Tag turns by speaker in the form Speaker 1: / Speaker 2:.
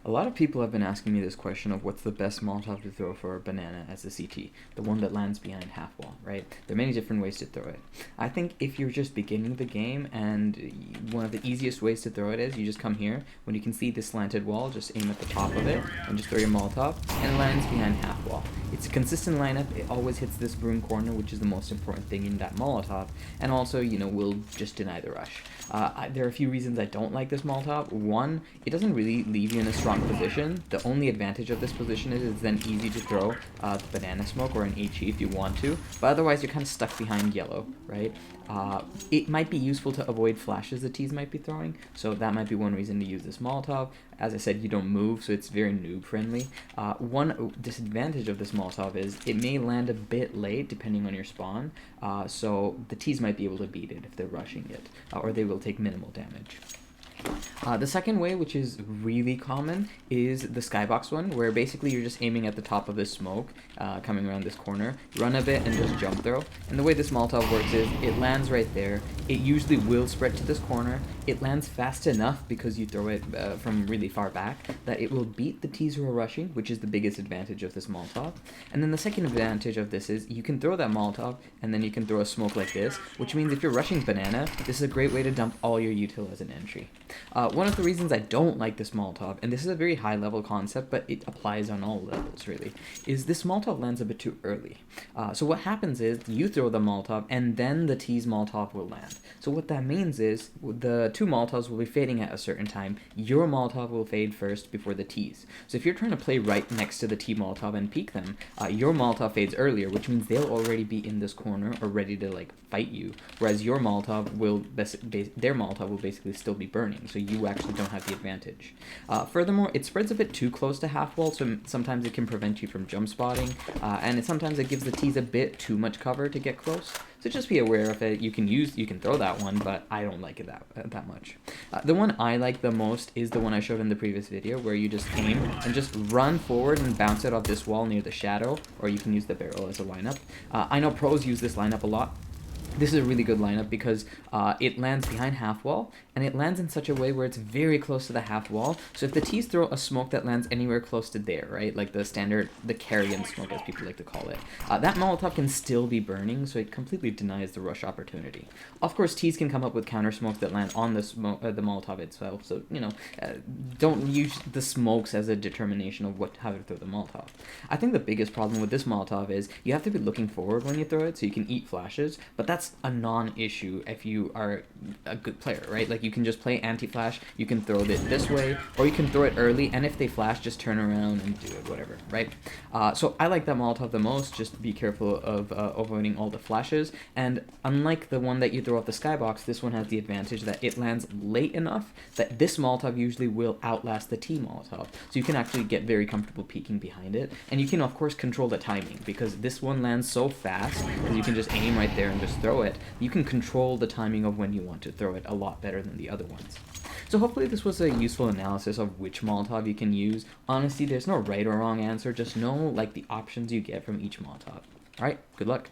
Speaker 1: A lot of people have been asking me this question of what's the best Molotov to throw for a banana as a CT, the one that lands behind half wall, right? There are many different ways to throw it. I think if you're just beginning the game, and one of the easiest ways to throw it is you just come here, when you can see the slanted wall, just aim at the top of it, and just throw your Molotov, and it lands behind half wall. It's a consistent lineup, it always hits this broom corner, which is the most important thing in that Molotov, and also, will just deny the rush. There are a few reasons I don't like this Molotov. One, it doesn't really leave you in a strong position. The only advantage of this position is it's then easy to throw the banana smoke or an HE if you want to, but otherwise you're kind of stuck behind yellow, right? It might be useful to avoid flashes the T's might be throwing, so that might be one reason to use this Molotov. As I said, you don't move, so it's very noob friendly. One disadvantage of this Molotov is it may land a bit late depending on your spawn, so the T's might be able to beat it if they're rushing it, or they will take minimal damage. The second way, which is really common, is the skybox one, where basically you're just aiming at the top of this smoke, coming around this corner, run a bit, and just jump throw. And the way this Molotov works is, it lands right there, it usually will spread to this corner, it lands fast enough because you throw it from really far back, that it will beat the T's who are rushing, which is the biggest advantage of this Molotov. And then the second advantage of this is, you can throw that Molotov, and then you can throw a smoke like this, which means if you're rushing banana, this is a great way to dump all your util as an entry. One of the reasons I don't like this Molotov, and this is a very high level concept, but it applies on all levels really, is this Molotov lands a bit too early. So what happens is, you throw the Molotov, and then the T's Molotov will land. So what that means is, the two Molotovs will be fading at a certain time, your Molotov will fade first before the T's. So if you're trying to play right next to the T Molotov and peek them, your Molotov fades earlier, which means they'll already be in this corner or ready to fight you, whereas your Molotov will, their Molotov will basically still be burning, so you actually don't have the advantage. Furthermore, it spreads a bit too close to half wall, so sometimes it can prevent you from jump spotting, and sometimes it gives the T's a bit too much cover to get close. So just be aware of it. You can throw that one, but I don't like it that much. The one I like the most is the one I showed in the previous video, where you just aim and just run forward and bounce it off this wall near the shadow, or you can use the barrel as a lineup. I know pros use this lineup a lot. This is a really good lineup because it lands behind half wall, and it lands in such a way where it's very close to the half wall. So if the T's throw a smoke that lands anywhere close to there, right, like the standard, the carrion smoke as people like to call it, that Molotov can still be burning, so it completely denies the rush opportunity. Of course, T's can come up with counter smokes that land on the Molotov itself, so, don't use the smokes as a determination of how to throw the Molotov. I think the biggest problem with this Molotov is you have to be looking forward when you throw it, so you can eat flashes, but that's a non-issue if you are a good player, right? Like, you can just play anti-flash, you can throw it this way, or you can throw it early, and if they flash, just turn around and do it, whatever, right? So I like that Molotov the most. Just be careful of avoiding all the flashes, and unlike the one that you throw off the skybox, this one has the advantage that it lands late enough that this Molotov usually will outlast the T Molotov, so you can actually get very comfortable peeking behind it, and you can of course control the timing, because this one lands so fast, because you can just aim right there and just throw it. You can control the timing of when you want to throw it a lot better than the other ones. So hopefully this was a useful analysis of which Molotov you can use. Honestly, there's no right or wrong answer, just know the options you get from each Molotov. Alright, good luck.